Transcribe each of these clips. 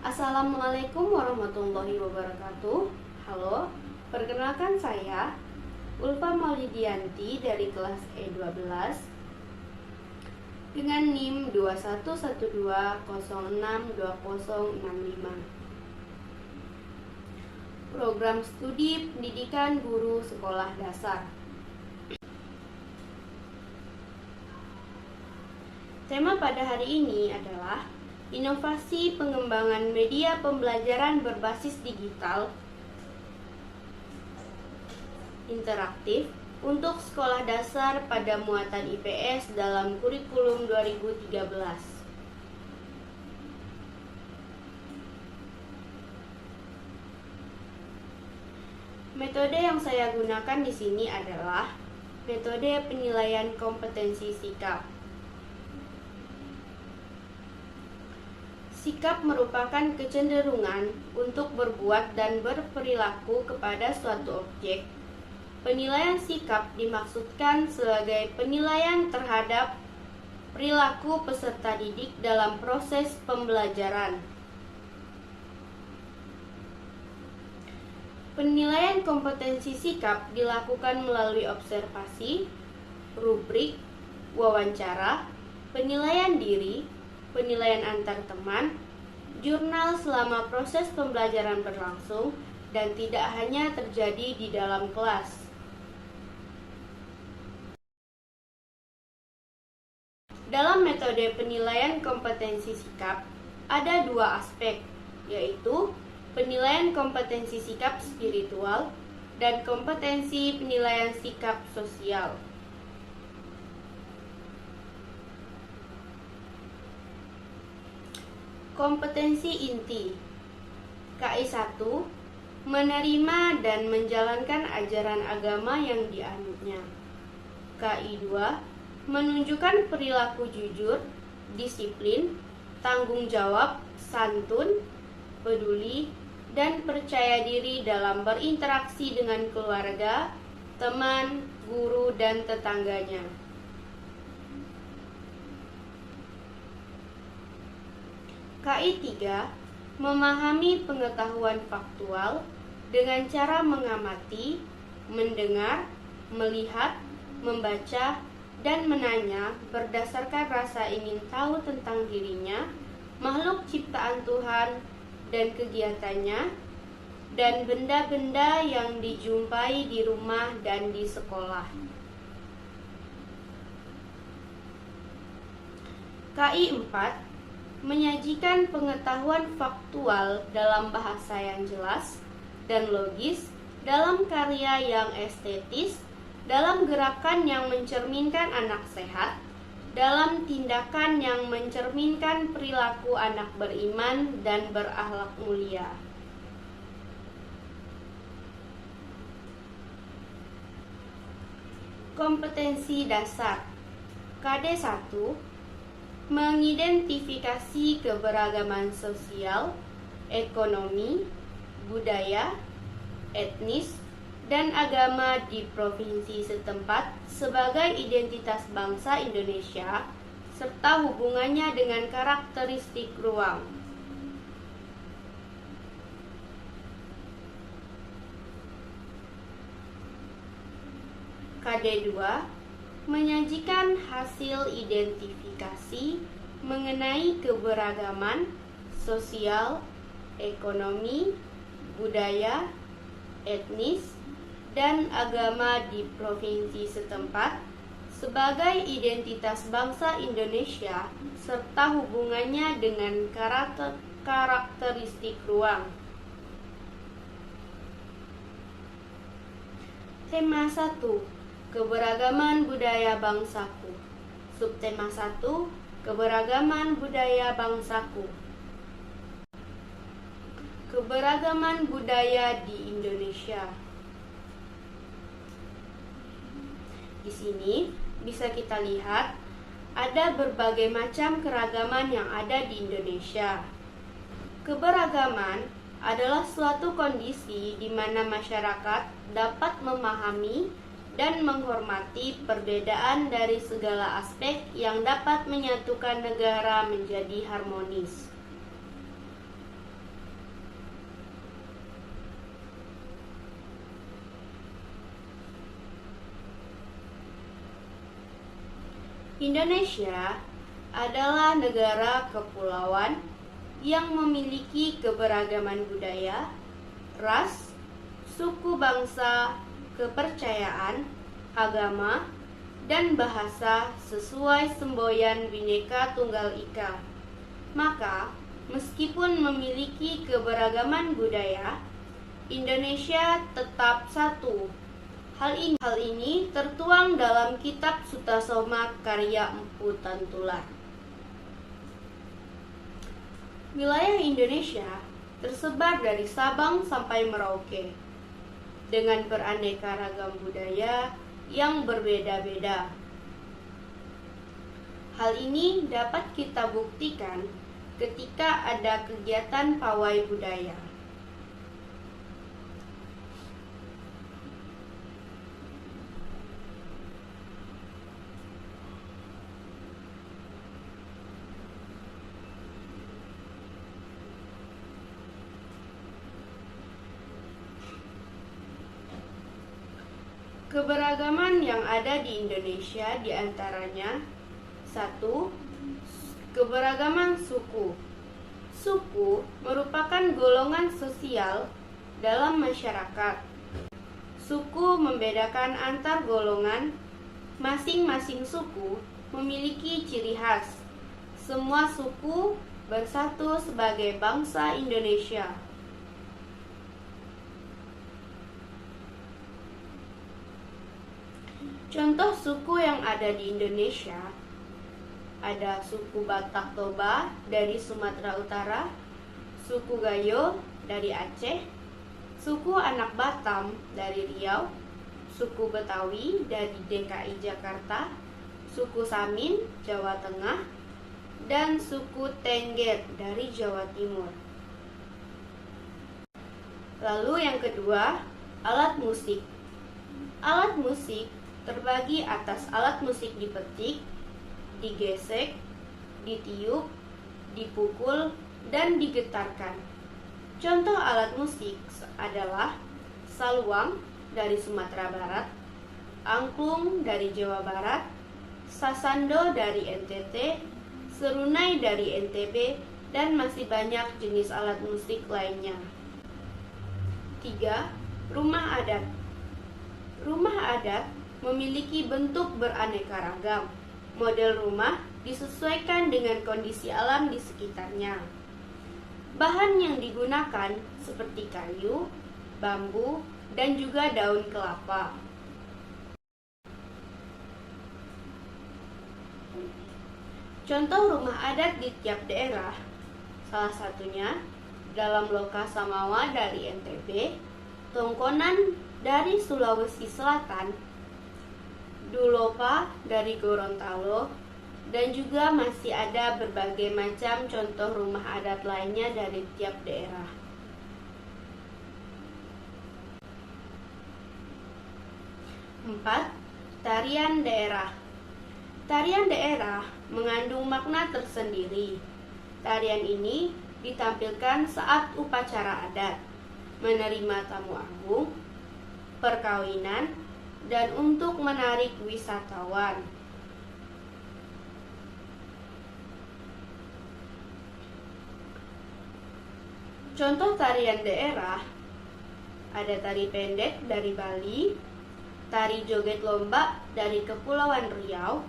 Assalamualaikum warahmatullahi wabarakatuh. Halo, perkenalkan saya Ulfa Maulidianti dari kelas E12 dengan NIM 2112062065. Program Studi Pendidikan Guru Sekolah Dasar. Tema pada hari ini adalah inovasi pengembangan media pembelajaran berbasis digital interaktif untuk sekolah dasar pada muatan IPS dalam kurikulum 2013. Metode yang saya gunakan di sini adalah metode penilaian kompetensi sikap. Sikap merupakan kecenderungan untuk berbuat dan berperilaku kepada suatu objek. Penilaian sikap dimaksudkan sebagai penilaian terhadap perilaku peserta didik dalam proses pembelajaran. Penilaian kompetensi sikap dilakukan melalui observasi, rubrik, wawancara, penilaian diri, penilaian antar teman, jurnal selama proses pembelajaran berlangsung, dan tidak hanya terjadi di dalam kelas. Dalam metode penilaian kompetensi sikap, ada dua aspek, yaitu penilaian kompetensi sikap spiritual dan kompetensi penilaian sikap sosial. Kompetensi inti KI 1 menerima dan menjalankan ajaran agama yang dianutnya. KI 2 menunjukkan perilaku jujur, disiplin, tanggung jawab, santun, peduli, dan percaya diri dalam berinteraksi dengan keluarga, teman, guru, dan tetangganya. KI 3 memahami pengetahuan faktual dengan cara mengamati, mendengar, melihat, membaca, dan menanya berdasarkan rasa ingin tahu tentang dirinya, makhluk ciptaan Tuhan, dan kegiatannya, dan benda-benda yang dijumpai di rumah dan di sekolah. KI 4 menyajikan pengetahuan faktual dalam bahasa yang jelas dan logis, dalam karya yang estetis, dalam gerakan yang mencerminkan anak sehat, dalam tindakan yang mencerminkan perilaku anak beriman dan berakhlak mulia. Kompetensi dasar KD 1 mengidentifikasi keberagaman sosial, ekonomi, budaya, etnis, dan agama di provinsi setempat sebagai identitas bangsa Indonesia, serta hubungannya dengan karakteristik ruang. KD 2 menyajikan hasil identifikasi mengenai keberagaman sosial, ekonomi, budaya, etnis, dan agama di provinsi setempat sebagai identitas bangsa Indonesia serta hubungannya dengan karakteristik ruang. Tema 1. Keberagaman budaya bangsaku. Subtema 1. Keberagaman budaya bangsaku. Keberagaman budaya di Indonesia. Di sini bisa kita lihat ada berbagai macam keragaman yang ada di Indonesia. Keberagaman adalah suatu kondisi di mana masyarakat dapat memahami dan menghormati perbedaan dari segala aspek yang dapat menyatukan negara menjadi harmonis. Indonesia adalah negara kepulauan yang memiliki keberagaman budaya, ras, suku bangsa, kepercayaan, agama, dan bahasa sesuai semboyan Bhinneka Tunggal Ika. Maka, meskipun memiliki keberagaman budaya, Indonesia tetap satu. Hal ini tertuang dalam kitab Sutasoma karya Empu Tantular. Wilayah Indonesia tersebar dari Sabang sampai Merauke dengan beraneka ragam budaya yang berbeda-beda. Hal ini dapat kita buktikan ketika ada kegiatan pawai budaya. Keberagaman yang ada di Indonesia diantaranya 1. Keberagaman suku. Suku merupakan golongan sosial dalam masyarakat. Suku membedakan antar golongan. Masing-masing suku memiliki ciri khas. Semua suku bersatu sebagai bangsa Indonesia. Contoh suku yang ada di Indonesia ada suku Batak Toba dari Sumatera Utara, suku Gayo dari Aceh, suku Anak Batam dari Riau, suku Betawi dari DKI Jakarta, suku Samin Jawa Tengah, dan suku Tengger dari Jawa Timur. Lalu yang kedua, alat musik. Alat musik terbagi atas alat musik dipetik, digesek, ditiup, dipukul, dan digetarkan. Contoh alat musik adalah saluang dari Sumatera Barat, angklung dari Jawa Barat, sasando dari NTT, serunai dari NTB, dan masih banyak jenis alat musik lainnya. 3. Rumah adat. Rumah adat memiliki bentuk beraneka ragam. Model rumah disesuaikan dengan kondisi alam di sekitarnya. Bahan yang digunakan seperti kayu, bambu, dan juga daun kelapa. Contoh rumah adat di tiap daerah, salah satunya dalam Loka Samawa dari NTB, Tongkonan dari Sulawesi Selatan, Dulopa dari Gorontalo, dan juga masih ada berbagai macam contoh rumah adat lainnya dari tiap daerah. Empat, tarian daerah. Tarian daerah mengandung makna tersendiri. Tarian ini ditampilkan saat upacara adat, menerima tamu agung, perkawinan, dan untuk menarik wisatawan. Contoh tarian daerah ada tari pendek dari Bali, tari joget lomba dari Kepulauan Riau,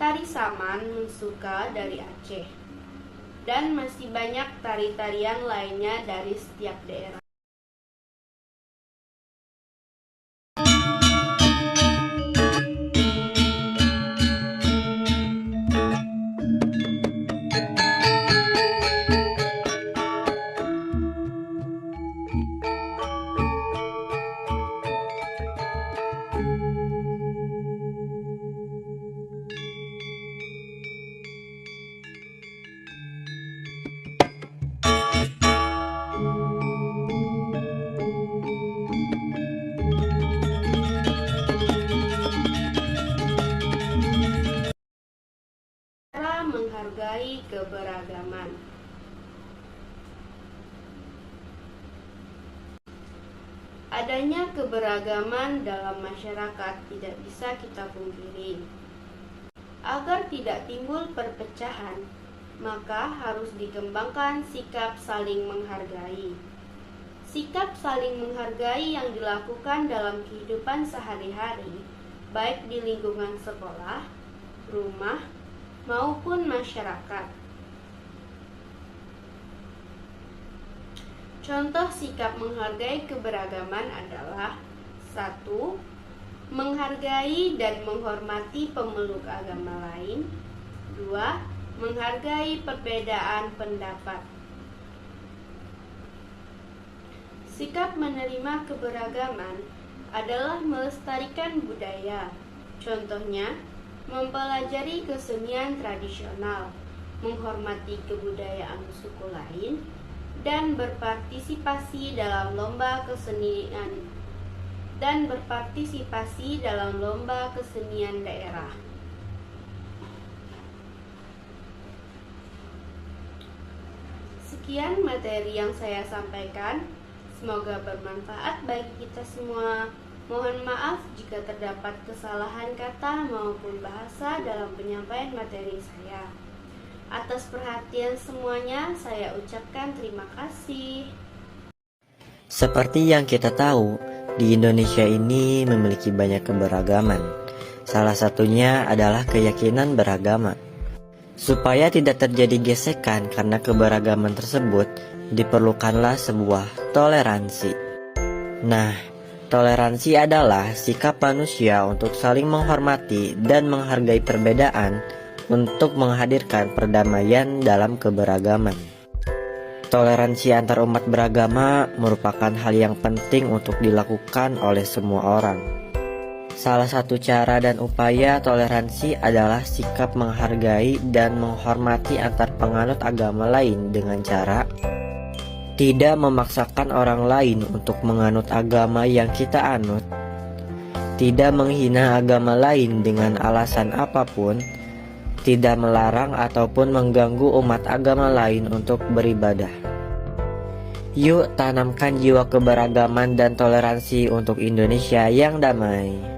tari saman mensuka dari Aceh, dan masih banyak tari-tarian lainnya dari setiap daerah. Menghargai keberagaman. Adanya keberagaman dalam masyarakat tidak bisa kita pungkiri. Agar tidak timbul perpecahan, maka harus dikembangkan sikap saling menghargai. Sikap saling menghargai yang dilakukan dalam kehidupan sehari-hari, baik di lingkungan sekolah, rumah, maupun masyarakat. Contoh sikap menghargai keberagaman adalah 1. Menghargai dan menghormati pemeluk agama lain. 2. Menghargai perbedaan pendapat. Sikap menerima keberagaman adalah melestarikan budaya. Contohnya, mempelajari kesenian tradisional, menghormati kebudayaan suku lain, dan berpartisipasi dalam lomba kesenian daerah. Sekian materi yang saya sampaikan. Semoga bermanfaat bagi kita semua. Mohon maaf jika terdapat kesalahan kata maupun bahasa dalam penyampaian materi saya. Atas perhatian semuanya, saya ucapkan terima kasih. Seperti yang kita tahu, di Indonesia ini memiliki banyak keberagaman. Salah satunya adalah keyakinan beragama. Supaya tidak terjadi gesekan karena keberagaman tersebut, diperlukanlah sebuah toleransi. Nah, toleransi adalah sikap manusia untuk saling menghormati dan menghargai perbedaan untuk menghadirkan perdamaian dalam keberagaman. Toleransi antar umat beragama merupakan hal yang penting untuk dilakukan oleh semua orang. Salah satu cara dan upaya toleransi adalah sikap menghargai dan menghormati antar penganut agama lain dengan cara tidak memaksakan orang lain untuk menganut agama yang kita anut, tidak menghina agama lain dengan alasan apapun, tidak melarang ataupun mengganggu umat agama lain untuk beribadah. Yuk tanamkan jiwa keberagaman dan toleransi untuk Indonesia yang damai.